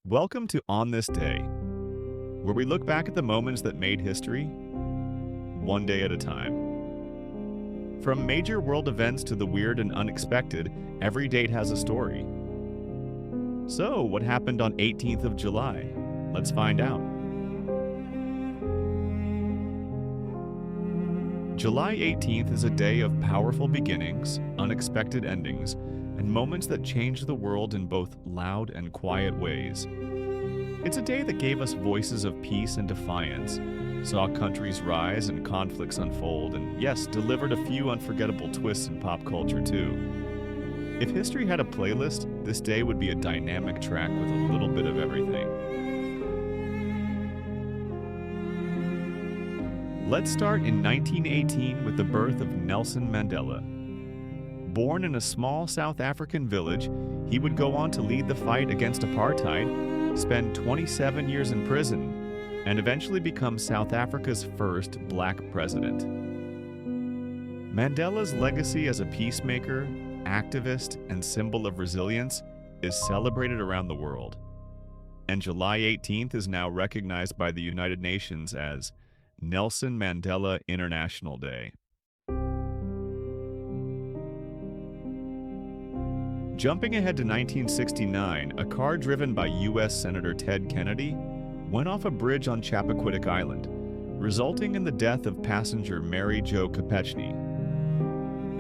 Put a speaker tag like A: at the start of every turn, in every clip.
A: Welcome to On This Day, where we look back at the moments that made history, one day at a time. From major world events to the weird and unexpected, every date has a story. So, what happened on 18th of July? Let's find out. July 18th is a day of powerful beginnings, unexpected endings, and moments that changed the world in both loud and quiet ways. It's a day that gave us voices of peace and defiance, saw countries rise and conflicts unfold, and yes, delivered a few unforgettable twists in pop culture too. If history had a playlist, this day would be a dynamic track with a little bit of everything. Let's start in 1918 with the birth of Nelson Mandela. Born in a small South African village, he would go on to lead the fight against apartheid, spend 27 years in prison, and eventually become South Africa's first black president. Mandela's legacy as a peacemaker, activist, and symbol of resilience is celebrated around the world. And July 18th is now recognized by the United Nations as Nelson Mandela International Day. Jumping ahead to 1969, a car driven by U.S. Senator Ted Kennedy went off a bridge on Chappaquiddick Island, resulting in the death of passenger Mary Jo Kopechne.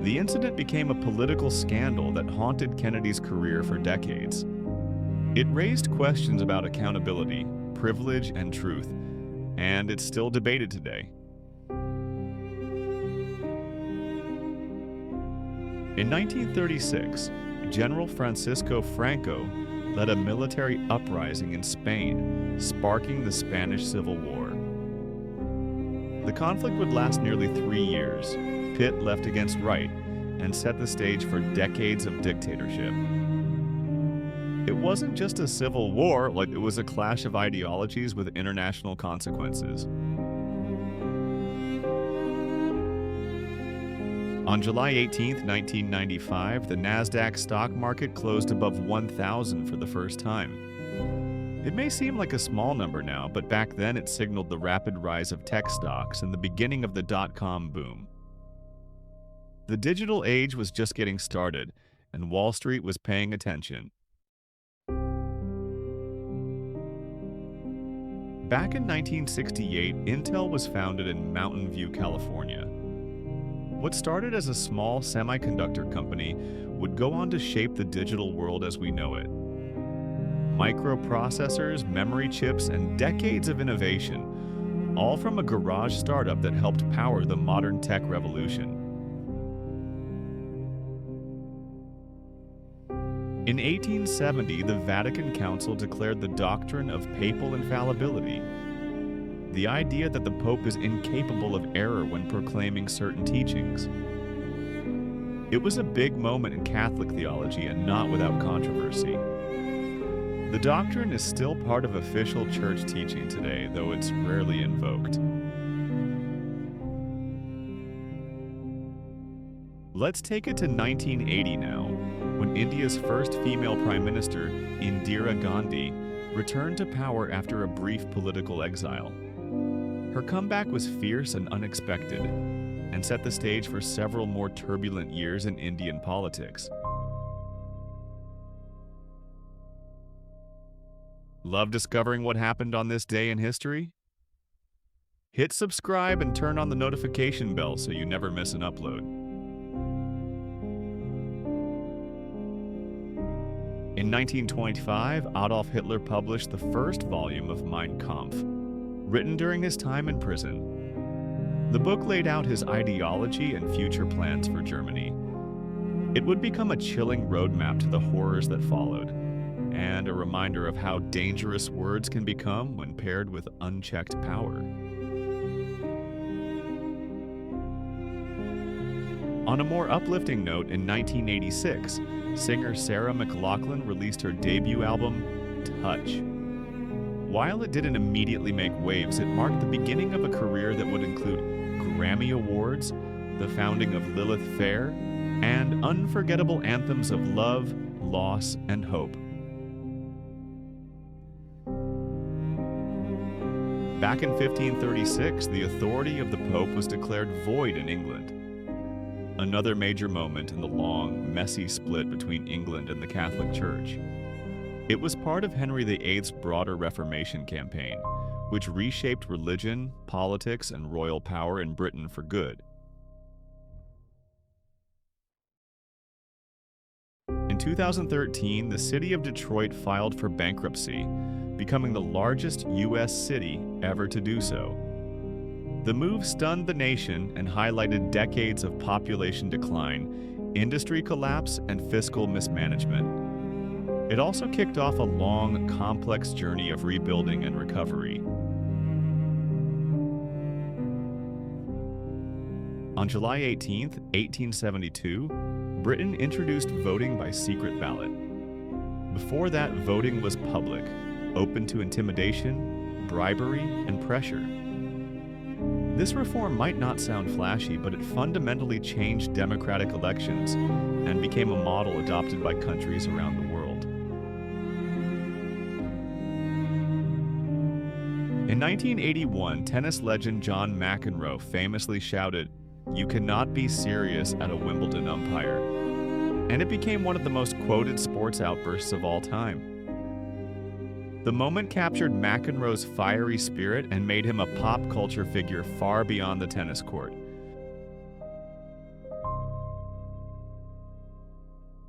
A: The incident became a political scandal that haunted Kennedy's career for decades. It raised questions about accountability, privilege, and truth, and it's still debated today. In 1936, General Francisco Franco led a military uprising in Spain, sparking the Spanish Civil War. The conflict would last nearly 3 years, pit left against right, and set the stage for decades of dictatorship. It wasn't just a civil war, it was a clash of ideologies with international consequences. On July 18, 1995, the Nasdaq stock market closed above 1,000 for the first time. It may seem like a small number now, but back then it signaled the rapid rise of tech stocks and the beginning of the dot-com boom. The digital age was just getting started, and Wall Street was paying attention. Back in 1968, Intel was founded in Mountain View, California. What started as a small semiconductor company would go on to shape the digital world as we know it. Microprocessors, memory chips, and decades of innovation, all from a garage startup that helped power the modern tech revolution. In 1870, the Vatican Council declared the doctrine of papal infallibility, the idea that the Pope is incapable of error when proclaiming certain teachings. It was a big moment in Catholic theology and not without controversy. The doctrine is still part of official church teaching today, though it's rarely invoked. Let's take it to 1980 now, when India's first female Prime Minister, Indira Gandhi, returned to power after a brief political exile. Her comeback was fierce and unexpected, and set the stage for several more turbulent years in Indian politics. Love discovering what happened on this day in history? Hit subscribe and turn on the notification bell so you never miss an upload. In 1925, Adolf Hitler published the first volume of Mein Kampf, written during his time in prison. The book laid out his ideology and future plans for Germany. It would become a chilling roadmap to the horrors that followed, and a reminder of how dangerous words can become when paired with unchecked power. On a more uplifting note, in 1986, singer Sarah McLachlan released her debut album, Touch. While it didn't immediately make waves, it marked the beginning of a career that would include Grammy Awards, the founding of Lilith Fair, and unforgettable anthems of love, loss, and hope. Back in 1536, the authority of the Pope was declared void in England. Another major moment in the long, messy split between England and the Catholic Church. It was part of Henry VIII's broader Reformation campaign, which reshaped religion, politics, and royal power in Britain for good. In 2013, the city of Detroit filed for bankruptcy, becoming the largest U.S. city ever to do so. The move stunned the nation and highlighted decades of population decline, industry collapse, and fiscal mismanagement. It also kicked off a long, complex journey of rebuilding and recovery. On July 18, 1872, Britain introduced voting by secret ballot. Before that, voting was public, open to intimidation, bribery, and pressure. This reform might not sound flashy, but it fundamentally changed democratic elections and became a model adopted by countries around the world. In 1981, tennis legend John McEnroe famously shouted, "You cannot be serious at a Wimbledon umpire," and it became one of the most quoted sports outbursts of all time. The moment captured McEnroe's fiery spirit and made him a pop culture figure far beyond the tennis court.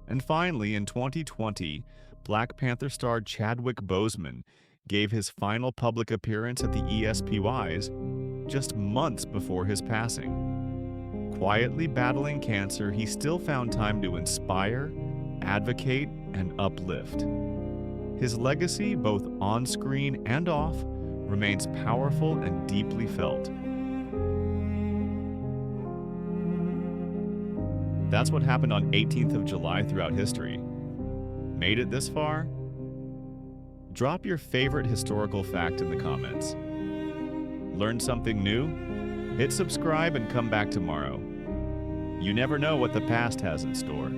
A: And finally, in 2020, Black Panther star Chadwick Boseman gave his final public appearance at the ESPYs just months before his passing. Quietly battling cancer, he still found time to inspire, advocate, and uplift. His legacy, both on-screen and off, remains powerful and deeply felt. That's what happened on 18th of July throughout history. Made it this far? Drop your favorite historical fact in the comments. Learned something new? Hit subscribe and come back tomorrow. You never know what the past has in store.